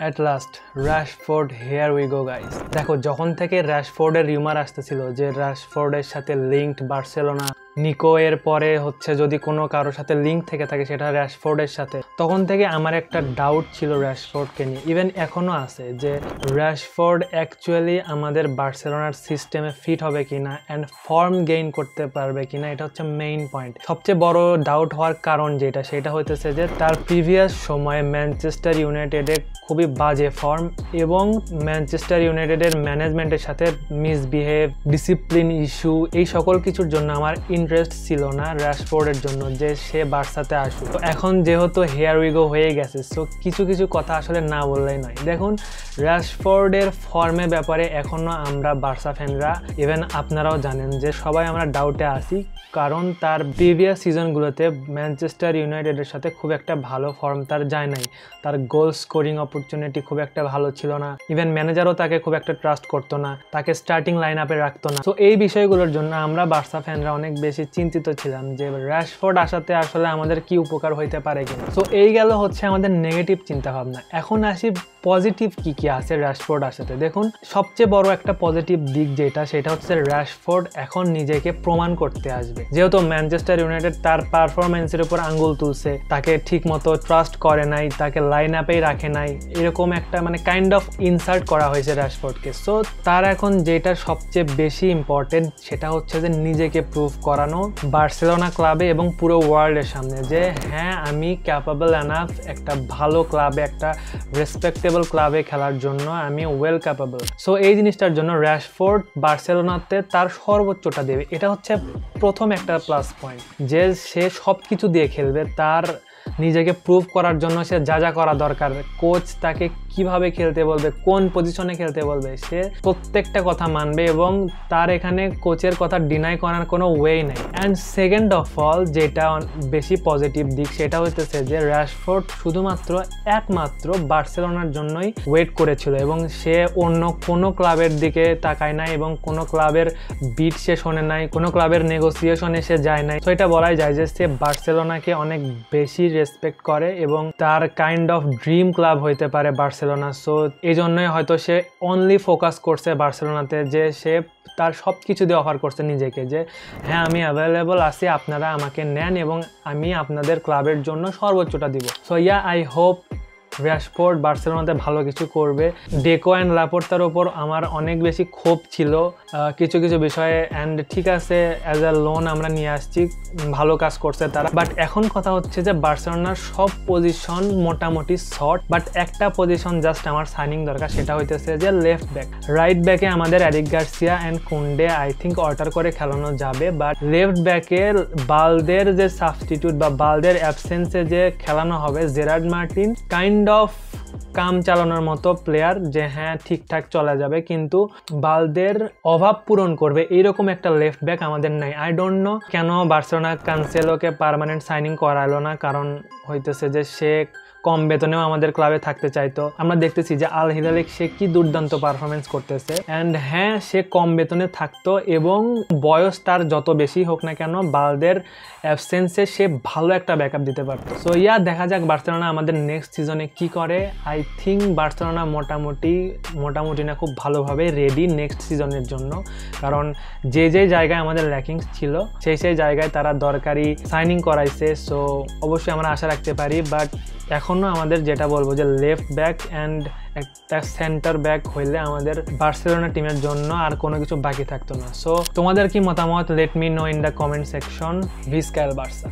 At last, Rashford, here we go guys. দেখো যখন থেকে র্যাশফোর্ডের রিউমার আসতেছিল যে র্যাশফোর্ডের সাথে লিঙ্কড বার্সেলোনা, নিকো এর পরে হচ্ছে যদি কোনো কারোর সাথে লিঙ্ক থেকে থাকে সেটা র্যাশফোর্ডের সাথে, তখন থেকে আমার একটা ডাউট ছিল র্যাশফোর্ডকে নিয়ে, ইভেন এখনও আছে যে র্যাশফোর্ড অ্যাকচুয়ালি আমাদের বার্সেলোনার সিস্টেমে ফিট হবে কিনা অ্যান্ড ফর্ম গেইন করতে পারবে কিনা, এটা হচ্ছে মেইন পয়েন্ট। সবচেয়ে বড় ডাউট হওয়ার কারণ সেটা হইতেছে যে তার প্রিভিয়াস সময়ে ম্যানচেস্টার ইউনাইটেডে খুবই বাজে ফর্ম এবং ম্যানচেস্টার ইউনাইটেডের ম্যানেজমেন্টের সাথে মিসবিহেভ, ডিসিপ্লিন ইস্যু, এই সকল কিছুর জন্য আমার ইন্টারেস্ট ছিল না র্যাশফোর্ডের জন্য যে সে বার্সাতে আসুক। তো এখন যেহেতু হেয়ার উইগো হয়ে গেছে, সো কিছু কিছু কথা আসলে না বললেই নয়। দেখুন র্যাশফোর্ডের ফর্মের ব্যাপারে এখনও আমরা বার্সা ফ্যানরা, ইভেন আপনারাও জানেন যে সবাই আমরা ডাউটে আছি, কারণ তার প্রিভিয়াস সিজনগুলোতে ম্যানচেস্টার ইউনাইটেডের সাথে খুব একটা ভালো ফর্ম তার যায় নাই। তার গোল স্কোরিং অপরচুনিটি খুব একটা ভালো ছিল না, ইভেন ম্যানেজারও তাকে খুব একটা ট্রাস্ট করতো না, তাকে স্টার্টিং লাইন আপে রাখতো না। তো এই বিষয়গুলোর জন্য আমরা বার্সা ফ্যানরা অনেক বেশি চিন্তিত ছিলাম যে র্যাশফোর্ড আসাতে আসলে আমাদের কি উপকার হইতে পারে কিনা। তো এই গেল হচ্ছে আমাদের নেগেটিভ চিন্তা ভাবনা। এখন আসি পজিটিভ কি কি আছে র্যাশফোর্ড আসাতে। দেখুন সবচেয়ে বড় একটা পজিটিভ দিক সেটা হচ্ছে র্যাশফোর্ড এখন নিজেকে প্রমাণ করতে আসবে। যেহেতু ম্যানচেস্টার ইউনাইটেড তার পারফরমেন্সের উপর আঙ্গুল তুলছে, তাকে ঠিক মতো ট্রাস্ট করে নাই, তাকে লাইন আপেই রাখে নাই, এরকম একটা কাইন্ড অফ ইনসাল্ট করা হয়েছে র্যাশফোর্ডকে। সো তার এখন যেটা সবচেয়ে বেশি ইম্পর্টেন্ট সেটা হচ্ছে যে নিজেকে প্রুভ করানো বার্সেলোনা ক্লাবে এবং পুরো ওয়ার্ল্ডের সামনে যে হ্যাঁ আমি ক্যাপাবল এনাফ একটা ভালো ক্লাবে, একটা রেসপেক্টেবল ক্লাবে খেলার জন্য আমি ওয়েল ক্যাপাবল। সো এই জিনিসটার জন্য র্যাশফোর্ড বার্সেলোনাতে তার সর্বোচ্চটা দেবে, এটা হচ্ছে প্রথম একটা প্লাস পয়েন্ট যে সে সব কিছু দিয়ে খেলবে। তার নিজেকে প্রুভ করার জন্য সে যা যা করা দরকার, কোচ তাকে কিভাবে খেলতে বলবে, কোন পজিশনে খেলতে বলবে, সে প্রত্যেকটা কথা মানবে এবং তার এখানে কোচের কথা ডিনাই করার কোনো ওয়েই নাই। অ্যান্ড সেকেন্ড অফ অল যেটা বেশি পজিটিভ দিক সেটা হইতেছে যে র্যাশফোর্ড শুধুমাত্র একমাত্র বার্সেলোনার জন্যই ওয়েট করেছিল এবং সে অন্য কোনো ক্লাবের দিকে তাকায় নাই এবং কোনো ক্লাবের বিট সে শোনে নাই, কোনো ক্লাবের নেগোসিয়েশনে সে যায় নাই। তো এটা বলাই যায় যে সে বার্সেলোনাকে অনেক বেশি রেসপেক্ট করে এবং তার কাইন্ড অফ ড্রিম ক্লাব হইতে পারে বার্সেলোনা। সো এই জন্যই হয়তো সে অনলি ফোকাস করছে বার্সেলোনাতে, যে সে তার সব কিছু দিয়ে অফার করছে নিজেকে যে হ্যাঁ আমি অ্যাভেলেবল আছি, আপনারা আমাকে নেন এবং আমি আপনাদের ক্লাবের জন্য সর্বোচ্চটা দিব। সো আই হোপ র্যাশফোর্ড বার্সেলোনাতে ভালো কিছু করবে। ডেকো অ্যান্ড লাপোর্তার ওপর আমার অনেক বেশি ক্ষোভ ছিল কিছু কিছু বিষয়ে, অ্যান্ড ঠিক আছে অ্যাজ আ লোন আমরা নিয়ে আসছি, ভালো কাজ করছে তারা। বাট এখন কথা হচ্ছে যে বার্সেলোনার সব পজিশন মোটামুটি শর্ট, বাট একটা পজিশন জাস্ট আমার সাইনিং দরকার, সেটা হইতেছে যে লেফট ব্যাক। রাইট ব্যাকে আমাদের Eric Garcia and Kounde I think alter করে খেলানো যাবে, বাট লেফট ব্যাকে বালদের যে সাবস্টিটিউট বা বালদের অ্যাবসেন্সে যে খেলানো হবে জেরার্ড মার্টিন কাইন্ড অফ কাম চালানোর মতো প্লেয়ার, যে হ্যাঁ ঠিকঠাক চলা যাবে কিন্তু বালদের অভাব পূরণ করবে এইরকম একটা লেফট ব্যাক আমাদের নাই। আই ডোন্ট নো কেন বার্সেলোনা ক্যান্সেলোকে পার্মানেন্ট সাইনিং করালো না, কারণ হইতেছে যে সে কম বেতনেও আমাদের ক্লাবে থাকতে চাইতো। আমরা দেখতেছি যে আল হিলালে সে কি দুর্দান্ত পারফরমেন্স করতেছে, অ্যান্ড হ্যাঁ সে কম বেতনে থাকতো এবং বয়স তার যত বেশি হোক না কেন বালদের অ্যাবসেন্সে সে ভালো একটা ব্যাকআপ দিতে পারতো। সো দেখা যাক বার্সেলোনা আমাদের নেক্সট সিজনে কি করে। আই থিঙ্ক বার্সেলোনা মোটামুটি না খুব ভালোভাবে রেডি নেক্সট সিজনের জন্য, কারণ যে জায়গায় আমাদের ল্যাকিংস ছিল সেই জায়গায় তারা দরকারি সাইনিং করাইছে। সো অবশ্যই আমরা আশা রাখতে পারি, বাট এখনও আমাদের যেটা বলবো যে লেফট ব্যাক অ্যান্ড একটা সেন্টার ব্যাক হইলে আমাদের বার্সেলোনা টিমের জন্য আর কোনো কিছু বাকি থাকতো না। সো তোমাদের কি মতামত? Let me know in the comment section. Visca El Barca.